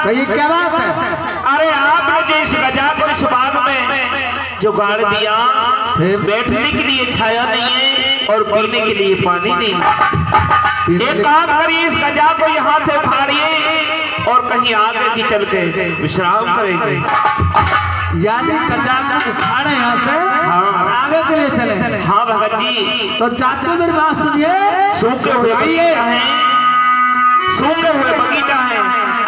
ये क्या बात है? अरे आपने जो इस गजा को इस बाग में जो गाड़ दिया, बैठने के लिए छाया नहीं है और पीने के लिए पानी नहीं। एक काम करिए, इस गजा को यहाँ से फाड़िए और कहीं आगे की चल के विश्राम करेंगे। यानी गजा को उखाड़े यहाँ से, हाँ, आगे के लिए चले। हाँ भगत जी, तो जाते मेरी बात सुनिए। सूखे हुए बगीचा है, सूखे हुए बगीचा है।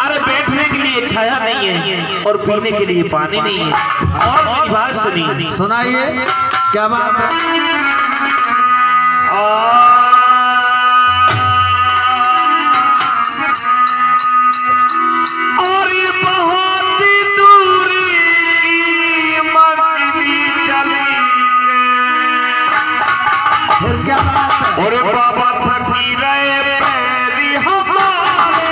अरे बैठने के लिए छाया नहीं है और पीने के लिए पानी नहीं है। और मेरी बात सुनिए, सुनाइए क्या बात है? और ये बहुत दूरी की मंजिल चली, फिर क्या बात है? और बाबा थकी रहे पैरी हमारे।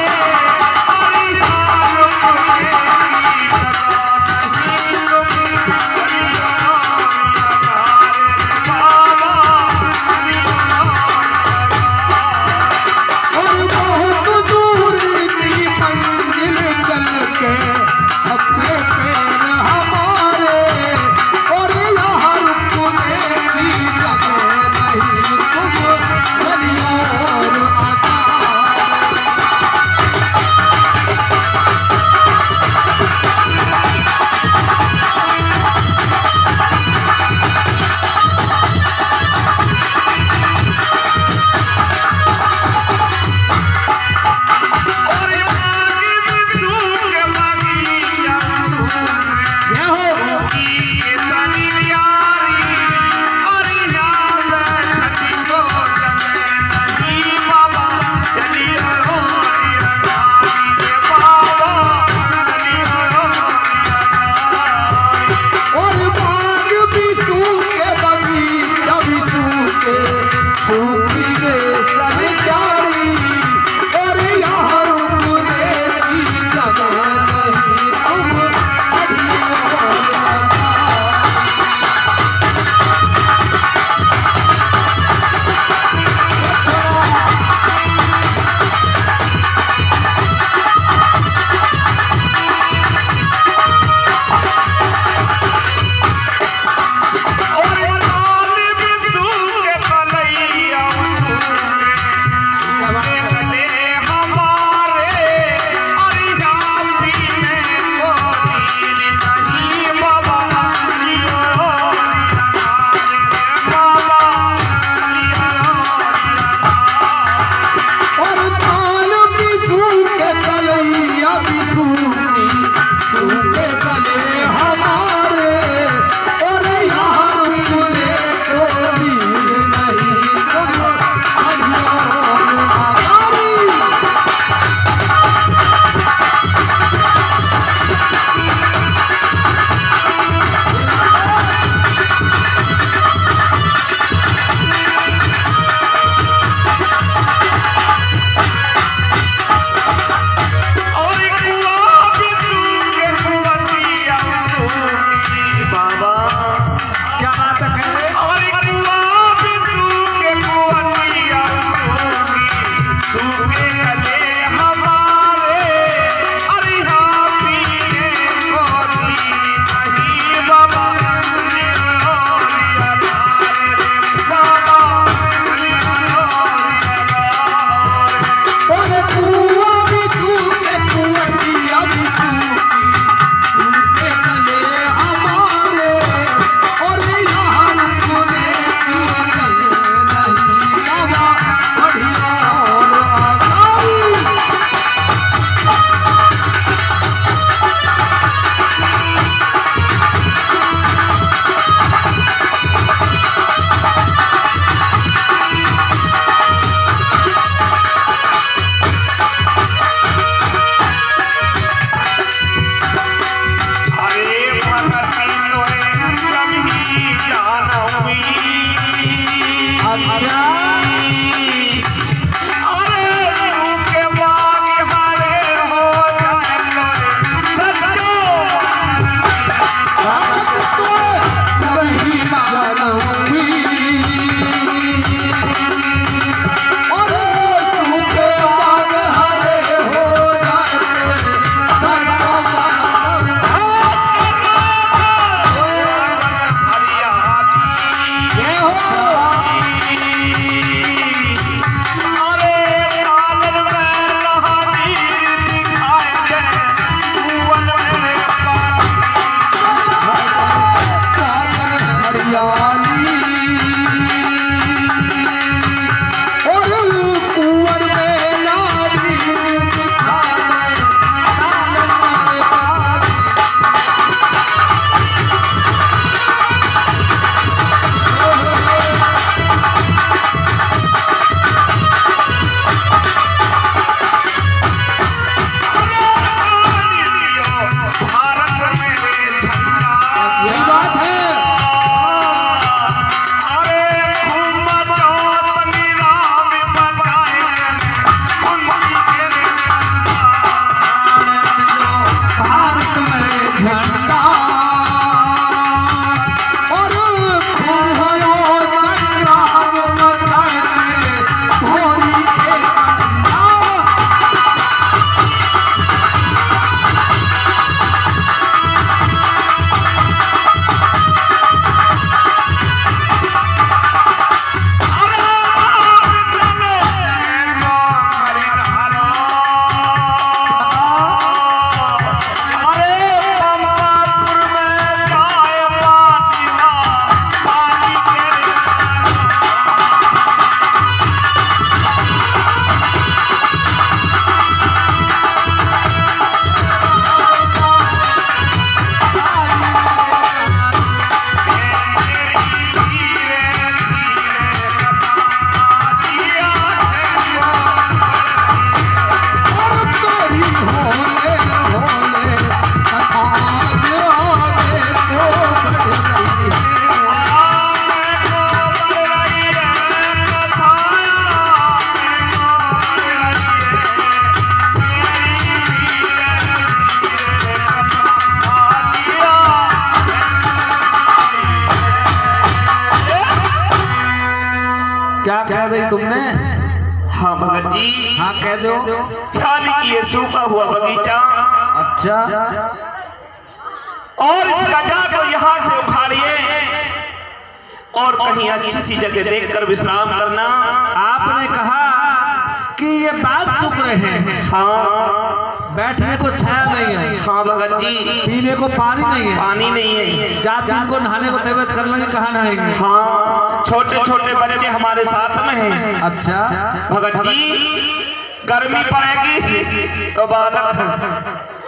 हाँ कह दो। यानी कि ये सूखा हुआ बगीचा अच्छा और इस गजा को यहाँ से उखाड़िए और कहीं अच्छी सी जगह देखकर विश्राम करना। आपने कहा कि ये बाग सूख रहे हैं, हाँ बैठने को छाया नहीं है, हाँ भगत जी पीने को पानी नहीं है, पानी नहीं है, जात दिन को नहाने को तबीयत कर लेंगे, कहाँ नहाएंगे। हाँ छोटे छोटे बच्चे हमारे साथ में हैं। अच्छा भगत जी गर्मी पड़ेगी तो बालक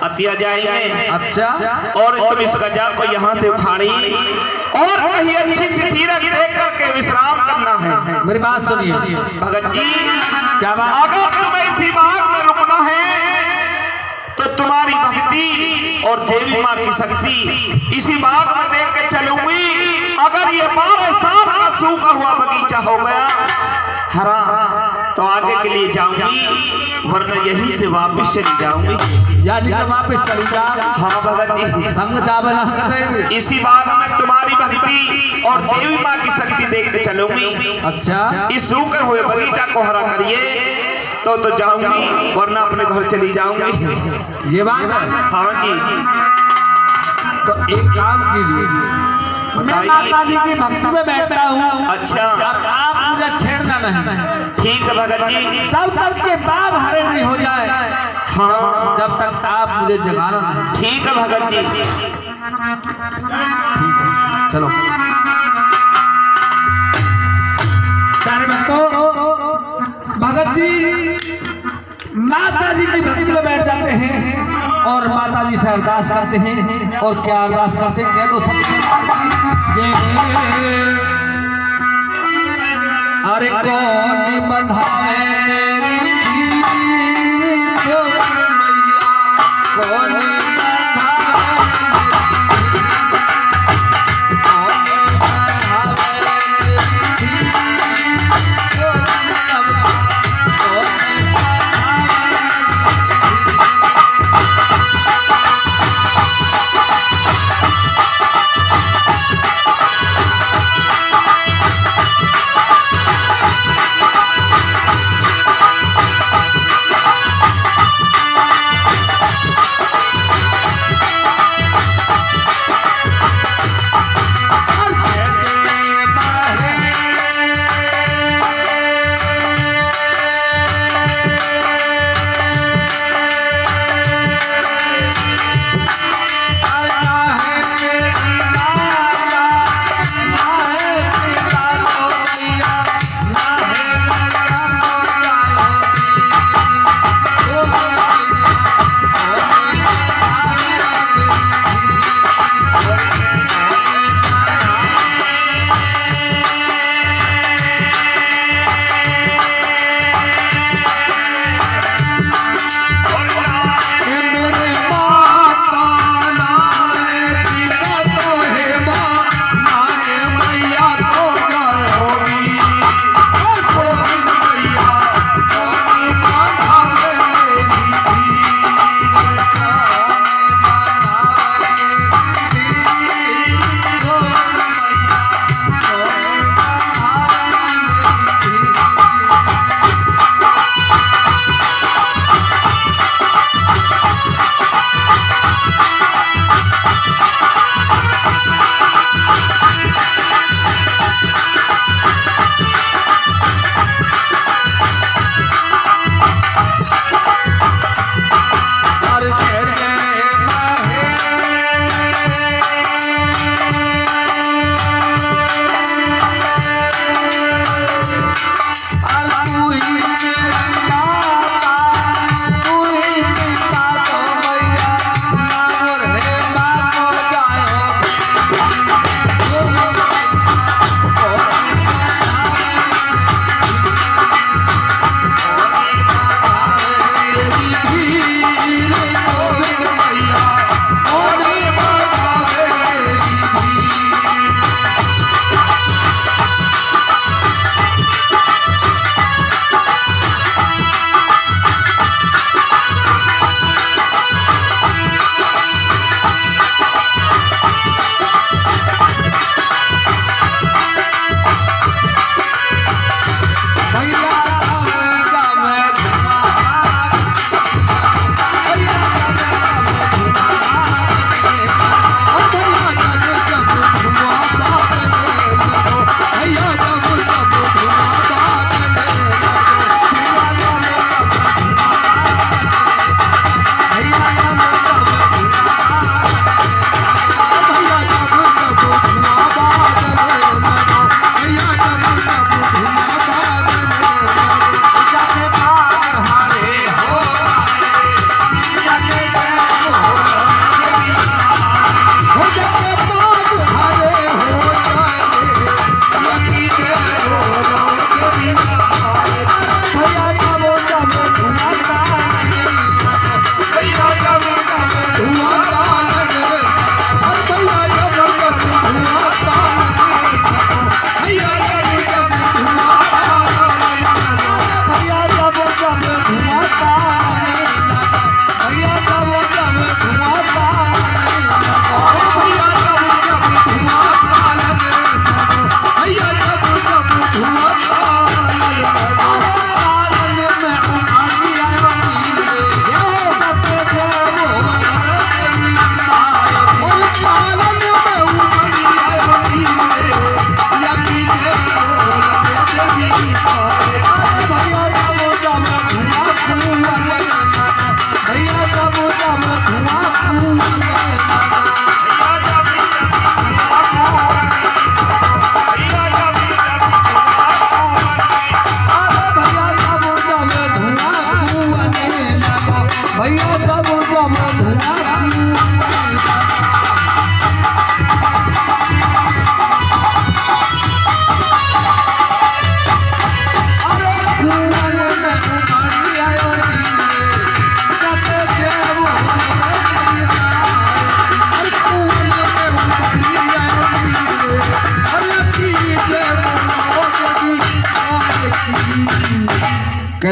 अतिया जाएंगे। अच्छा और तुम इस गजा को यहाँ से उखाड़ी और कहीं अच्छी सी सीरत देख करके विश्राम करना है। मेरी बात सुनिए भगत जी क्या बात। अगर तुम्हें इसी बाग में रुकना है तो तुम्हारी भक्ति और देवी माँ की शक्ति इसी बाग में देख के चलूंगी। अगर ये 12 साल का सूखा हुआ बगीचा हो गया हरा तो आगे के लिए जाऊंगी, वरना यहीं से वापस चली जाऊंगी। यानी कि वापस चली जा। हाँ भगत जी संग जावे ना करेंगे। इसी बाग में तुम्हारी भक्ति और देवी माँ की शक्ति देख के चलूंगी। अच्छा इस सूखे हुए बगीचा को हरा करिए तो जाऊंगी, वरना अपने घर चली जाऊंगी। ये बात है। हाँ जी तो एक काम कीजिए, मैं माता जी की भक्ति में बैठता हूँ। अच्छा और आप मुझे छेड़ना नहीं। ठीक है भगत जी। जब तक के बाग हरे नहीं हो जाए, हाँ जब तक आप मुझे जगाना नहीं। ठीक है भगत जी। चलो प्यारे भक्तों, भगत जी माता जी की भक्ति में बैठ जाते हैं और माता जी से अरदास करते हैं। और क्या अरदास करते हैं, कह दो सबसे। अरे कौन बंधावे मेरी मैया, कौन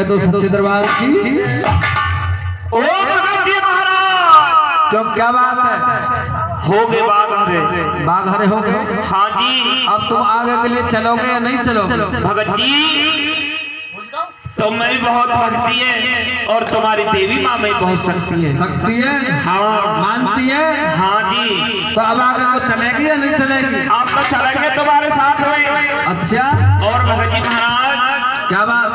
कह दो सच्चे दरबार की। ओ भगत जी महाराज, क्यों क्या बात है? हो गए बाघ हरे। बाघ हरे हो गए? हाँ जी। अब तुम आगे के लिए चलोगे या नहीं चलोगे? भगत जी तुम में भी बहुत भक्ति है और तुम्हारी देवी माँ में बहुत शक्ति है। शक्ति है? हाँ। मानती है? हाँ जी। तो अब आगे को चलेगी या नहीं चलेगी? आप तो चलेंगे तुम्हारे साथ में। अच्छा। और भगत जी महाराज क्या बात?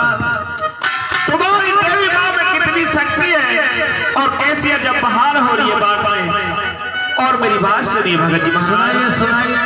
तुम्हारी देवी माँ में कितनी शक्ति है और कैसी है जब बहार हो रही है बात में। और मेरी बात सुनिए भगत जी महाराज। सुनाइए सुनाइए।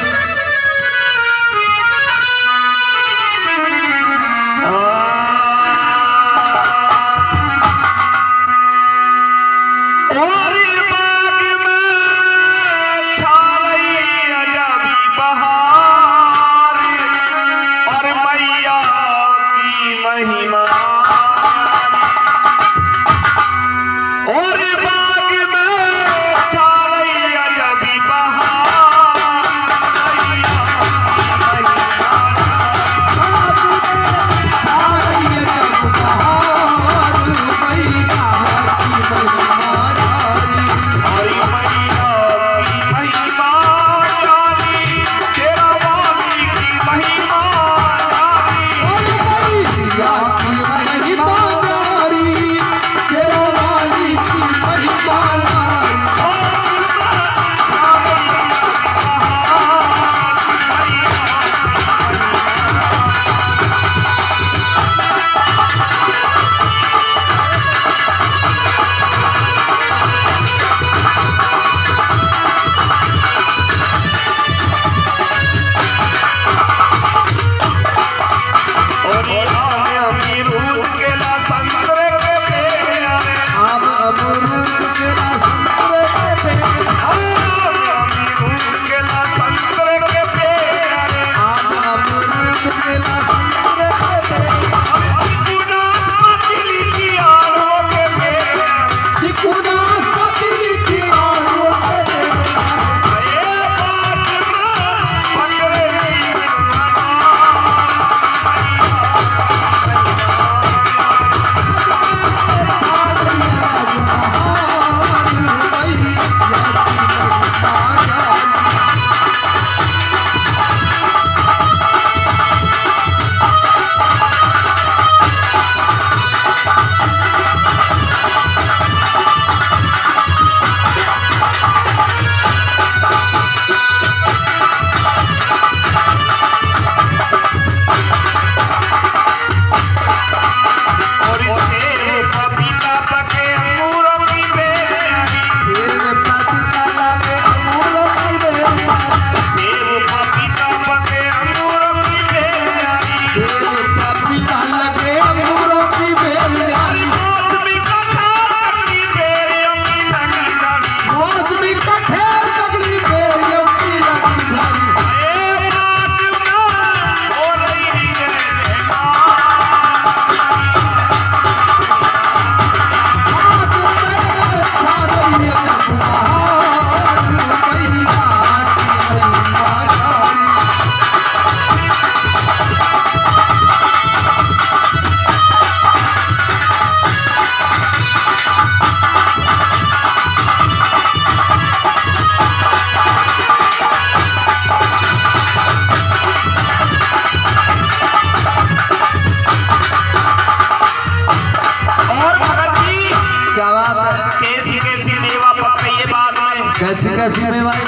कैसी कैसी में भाई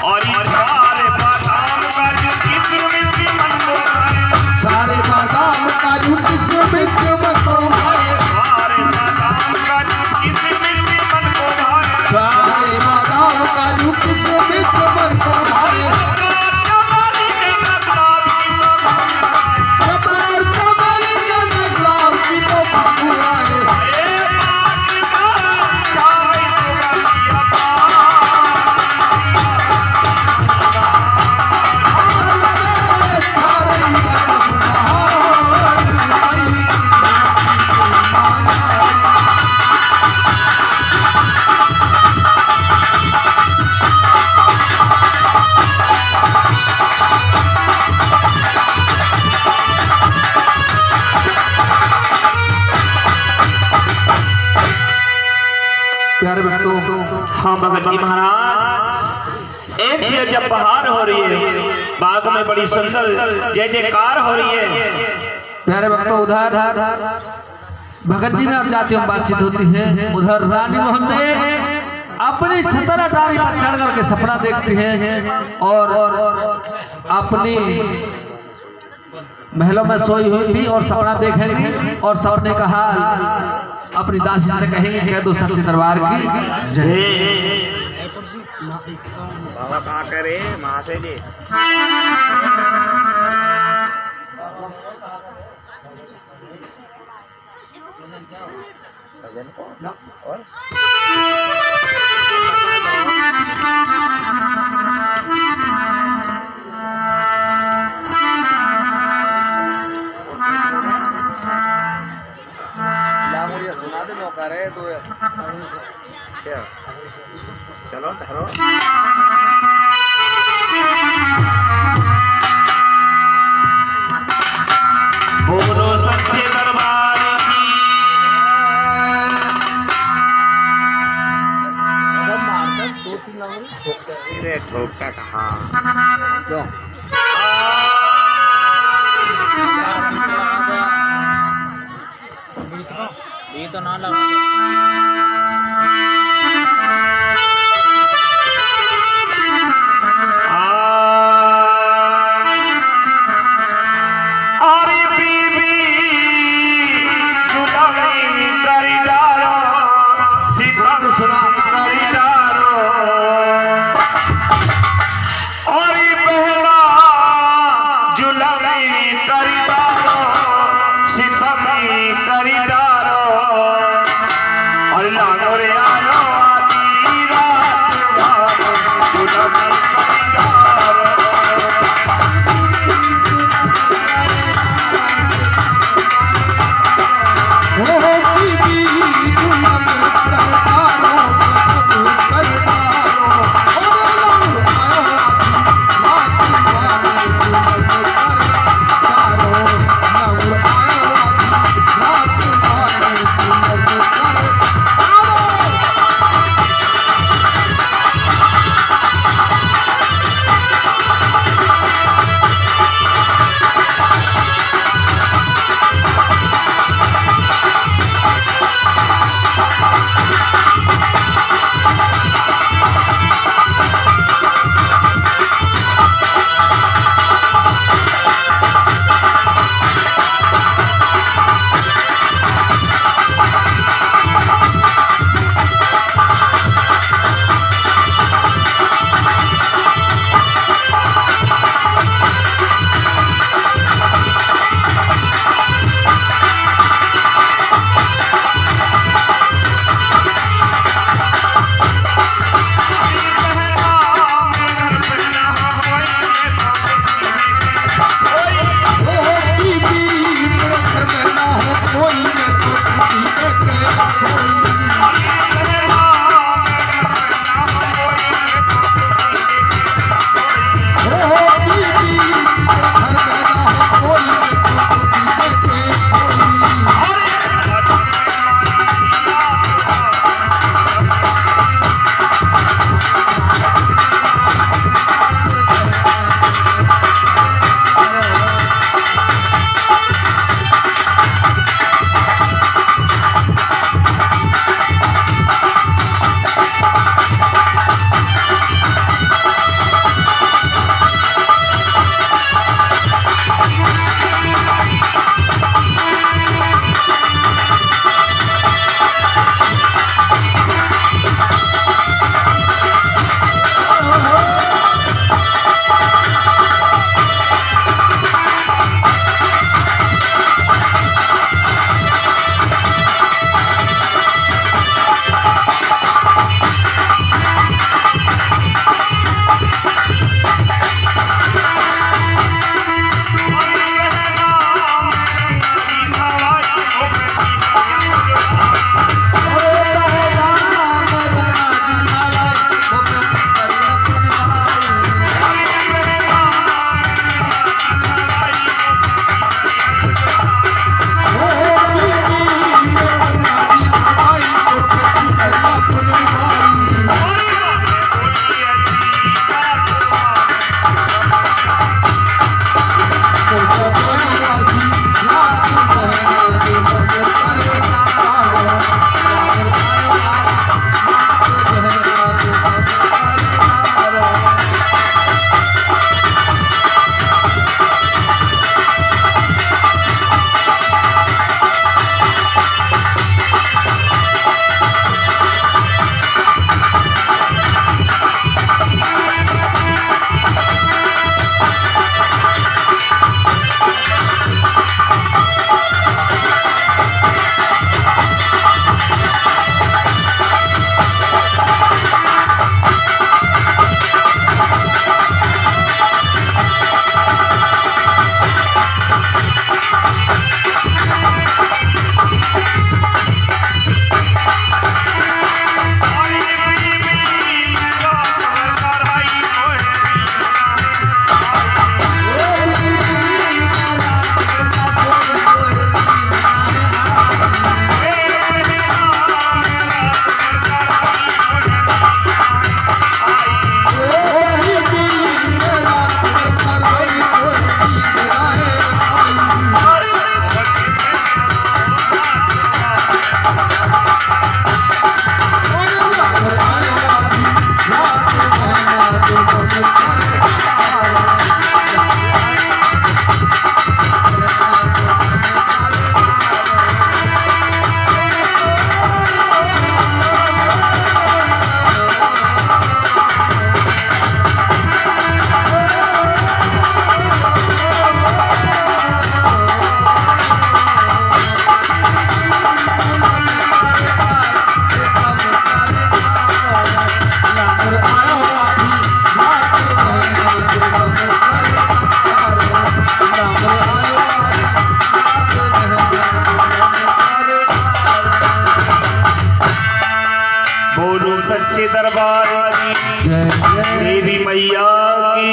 और ये सारे बादाम काजू किशमिश मन को भाए, सारे बादाम काजू किशमिश मन को भाए, सारे बादाम काजू किशमिश मन को भाए, सारे बादाम काजू किशमिश मन को भाए। चमारी के गुलाब की तो कमर चमारी के गुलाब की तो फुलाए, ए बात का चाय सुगंधिया हाँ भगत जी महाराज, एक से जब बहार हो रही है, बाग में बड़ी सुंदर जय जयकार हो रही है। प्यारे भक्तों, उधर भगत जी में आप जाते हो बातचीत होती है। उधर रानी मोहन अपनी छतर अटारी पर चढ़ करके सपना देखती है और अपनी महलों में सोई हुई थी और सपना देखेंगी और सपने का हाल अपनी दासी से कहेंगे, कह दो सच्चे दरबार की जय। बाबा कहाँ करे माँ से जी। सुना दे नौका रहे तो चलो ठहरो। बोलो सच्चे दरबार की। ठोकता कहाँ ये तो ना लगा।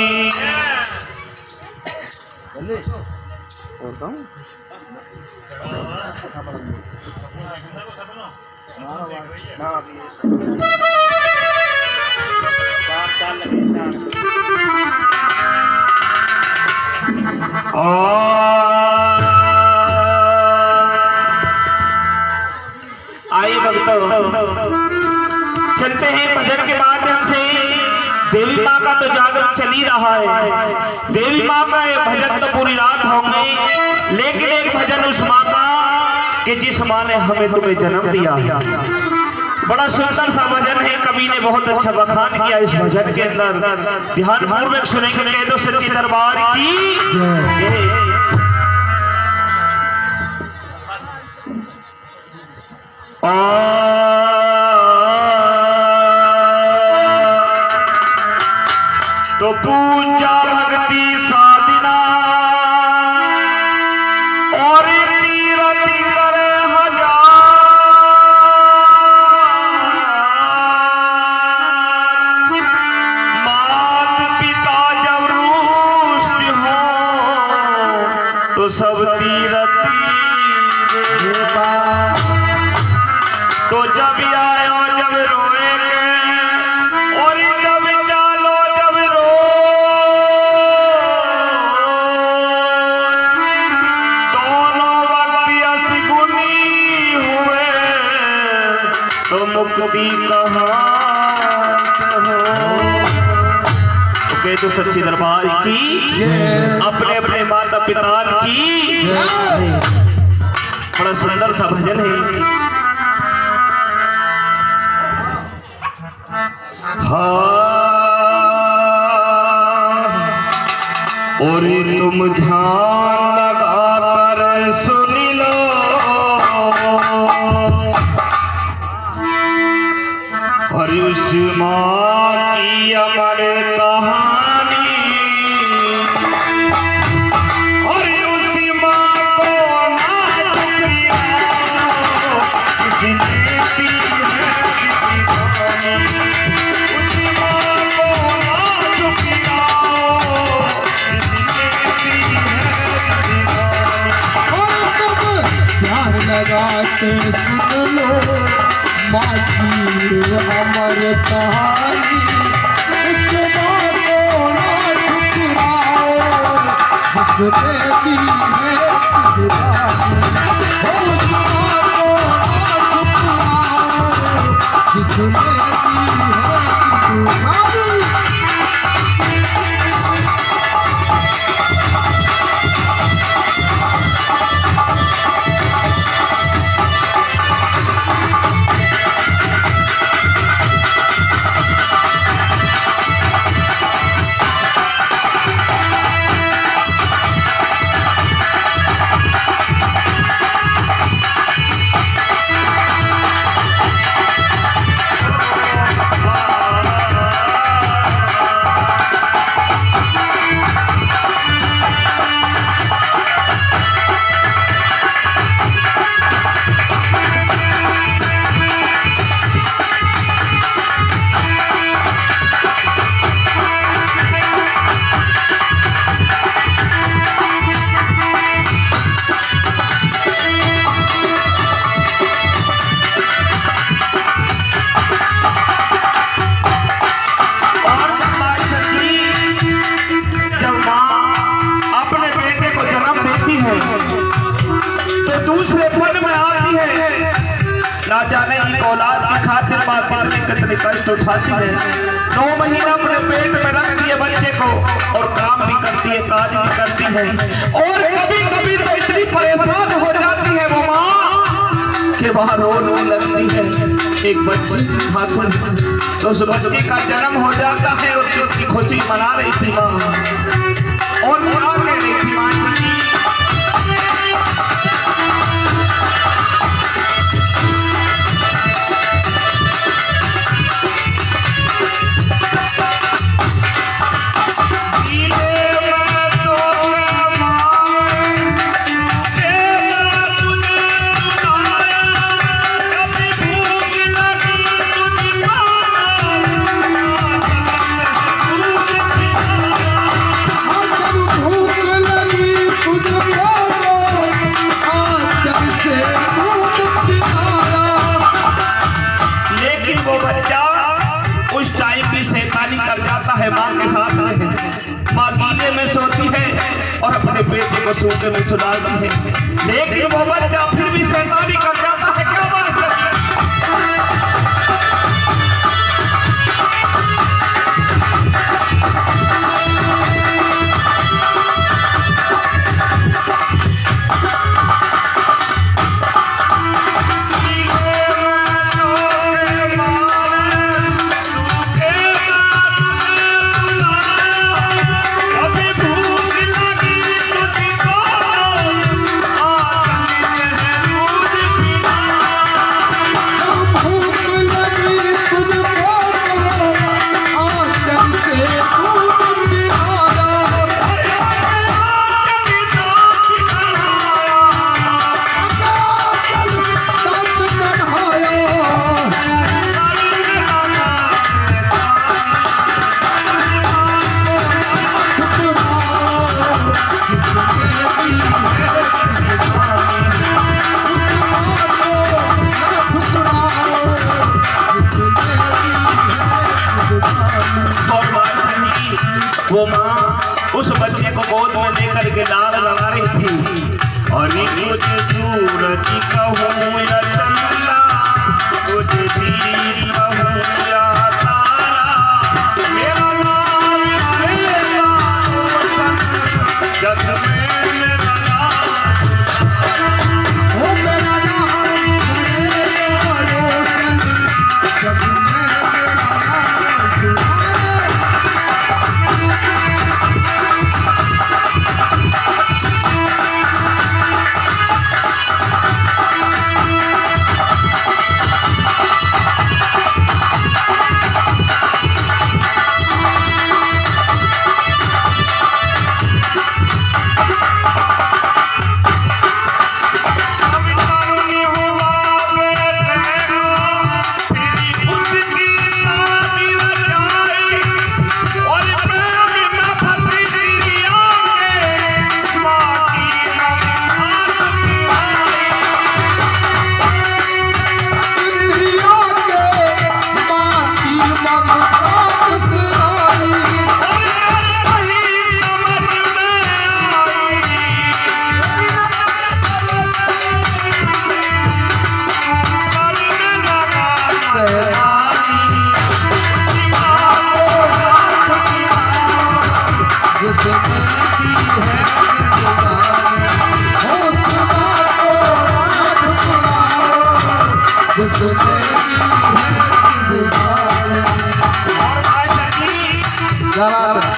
की। आइए भक्तों, चलते हैं भजन के माध्यम से। देवी माँ का तो जागरण चल ही रहा है, देवी माँ का ये भजन तो पूरी रात होंगे, लेकिन एक भजन उस माँ का कि जिस माँ ने हमें तुम्हें जन्म दिया। बड़ा सुंदर सा भजन है, कवि ने बहुत अच्छा बखान किया इस भजन के अंदर। ध्यान पूर्वक सुनेंगे, कह दो सच्ची दरबार की जय। तो पूजा भक्ति साधना और तीरथ करे हजार, मात पिता जब रुष्ट हो तो सब तीरथ, तो जब आयो जब रोएंगे और जब चालो जब रो, दोनों वक्त असगुनी हुए तो मुक्ति कहाँ से हो। कह दो सच्ची दरबार की, अपने अपने माता पिता की। बड़ा सुंदर सा भजन है। और तुम ध्यान लगा कर सुन लो, और उस माँ की अमर कहानी, और उस माँ को ना चुकाओ किसने दी है लगाते सुन लो माँ की अमर कहानी। उस माँ को ना ठुकराओ जिसने दी है जिंदगानी। उस माँ को ना ठुकराओ जिसने दी है जिंदगानी। ना जाने की औलाद की खातिर माँ पालने कितने कष्ट उठाती है। 9 महीना अपने पेट में रखती है बच्चे को, और काम भी करती है, काज भी करती है, और कभी कभी तो इतनी परेशान हो जाती है वो माँ कि वहाँ रोने लगती है। एक बच्ची खातिर तो उस बच्चे का जन्म हो जाता है और उसकी खुशी मना रही थी माँ, और क्या कह रही थी माँ जी। अपने बेटे को सूखे में सुला दी है, लेकिन वो बच्चा फिर भी शैतानी कर जाता है। क्या बात है? वो माँ उस बच्चे को गोद में लेकर के लाल लगा रही थी और तुझे सूरज कहूँ या चंद्रा, तुझे दीप कहूँ या तारा, मेरा नाम तेरा रोशन, जग में मेरा नाम, ओ मेरा नाम तेरा रोशन, जग में मेरा नाम।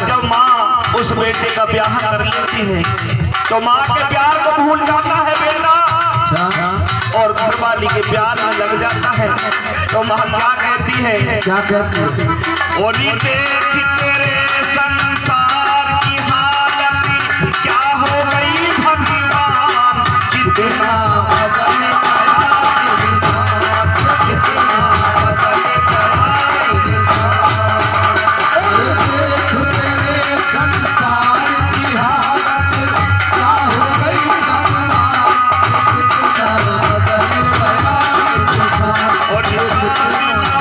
जब माँ उस बेटे का ब्याह कर लेती है तो माँ के प्यार को भूल जाता है बेटा और घरवाली के प्यार में लग जाता है। तो माँ क्या कहती है? क्या कहती है? ओली देख तेरे संसार की हालत क्या हो गई भगवान, कितना बदल गया इंसान, कितना बदल गया इंसान। देख तेरे संसार की हालत क्या हो गई भगवान, कितना बदल गया इंसान। और ना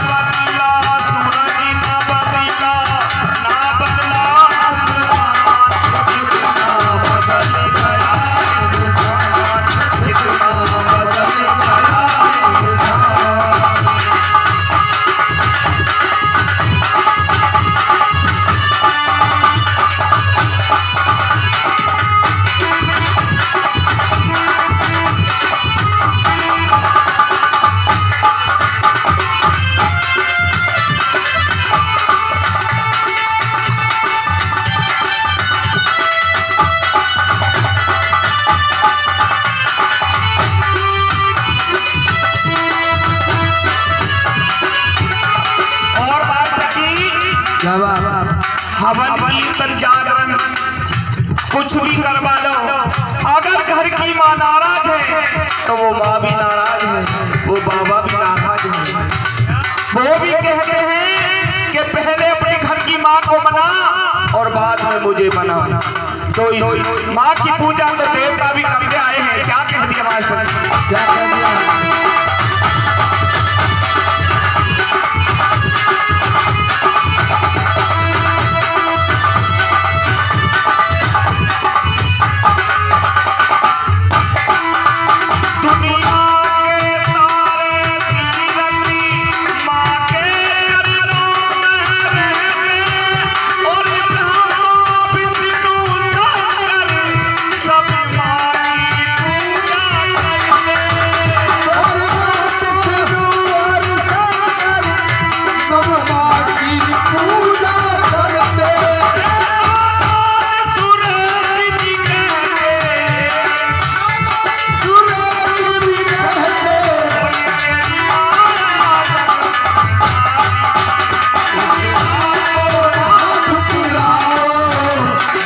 बदला सूरज, ना बदला आसमान, कितना बदल गया इंसान, कितना बदल गया इंसान। क्या बात? हवन कीर्तन जागरण कुछ भी करवा लो, अगर घर की माँ नाराज है तो वो माँ भी नाराज है, वो बाबा भी नाराज है। वो भी कहते हैं कि पहले अपने घर की माँ को मना और बाद में मुझे मना। तो इस माँ की पूजा तो देवता भी करते आए हैं। क्या कह दिया मास्टर? क्या कह दिया?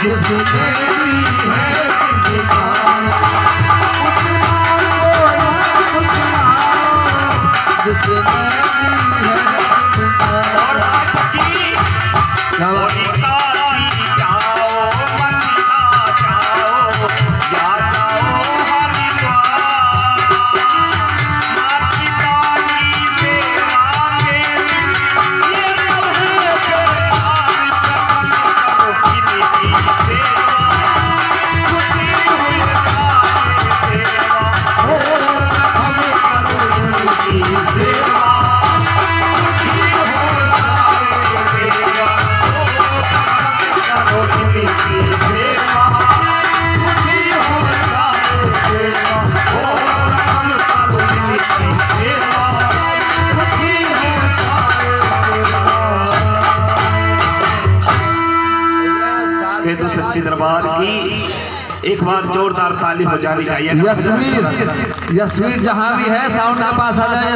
जिसने दी है जिंदगान कुछ मांगो ना कुछ मांगो जिसने दी है जिंदगान। और क्या बात? तो सच्चे दरबार की एक बार जोरदार ताली हो जानी चाहिए। यशवीर जहां भी है साउंड के पास आ जाए।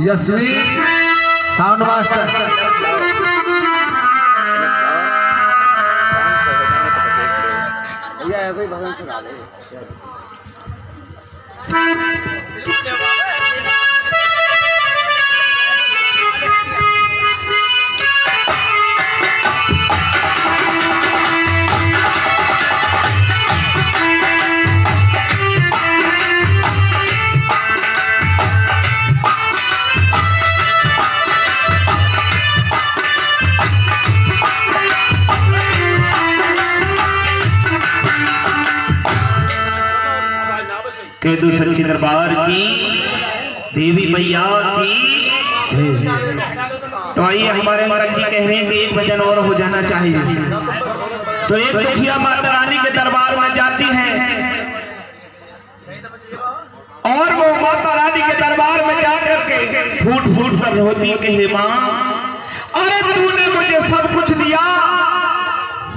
Yashveer sound master. केदू सच्ची दरबार की देवी मैया की। तो आइए हमारे अंकल जी कह रहे हैं कि एक भजन और हो जाना चाहिए। तो एक दुखिया माता रानी के दरबार में जाती है और वो माता रानी के दरबार में जाकर के फूट फूट कर रोती कि हे मां, अरे तूने मुझे सब कुछ दिया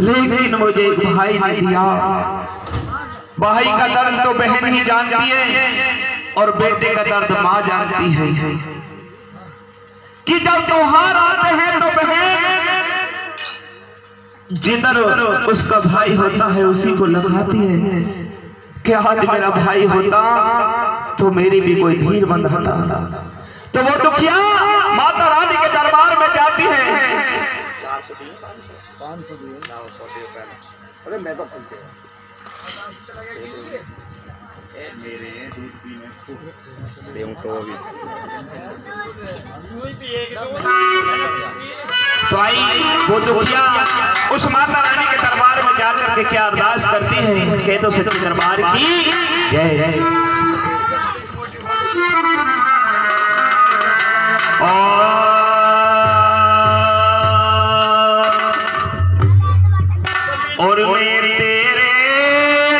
लेकिन मुझे एक भाई ने दिया। भाई का दर्द तो बहन ही जानती है और बेटे का दर्द मां जानती है कि जब त्योहार आते हैं तो बहन जिधर उसका भाई होता है उसी को लगाती है कि आज मेरा भाई होता तो मेरी भी कोई धीर बंधाता। तो वो दुखिया माता रानी के दरबार में जाती है। तो आई वो दुखिया उस माता रानी के दरबार में जाकर के क्या अरदास करती है। कह दो सच्चे दरबार की जय जय। और मैं तेरे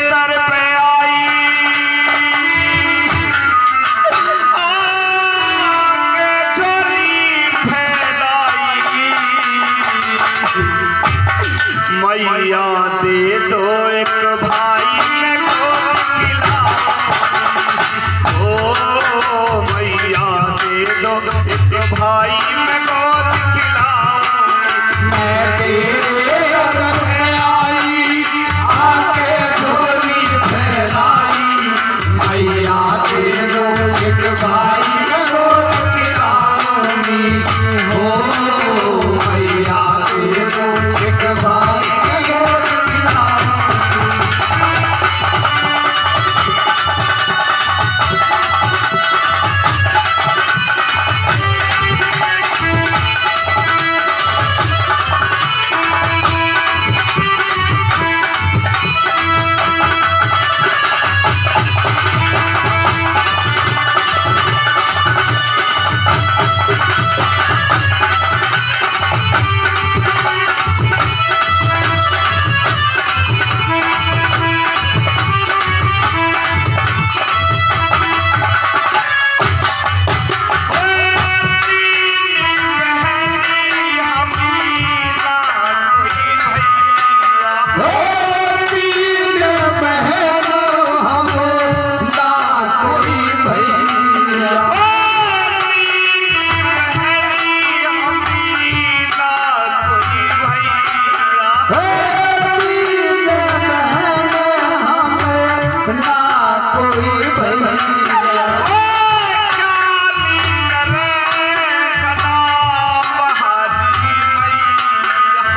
दर पे आई आके झोली फैलाई, मैया दे दो एक भाई मैं गोद खिलाऊं। ओ मैया दे दो एक भाई मैं गोद खिलाऊं। मैं तेरे दर पे आई आके झोली फैलाई मैया दे दो एक भाई मैं गोद खिलाऊंगी। हो मैया दे दो एक भाई मैं गोद खिलाऊंगी।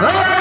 हे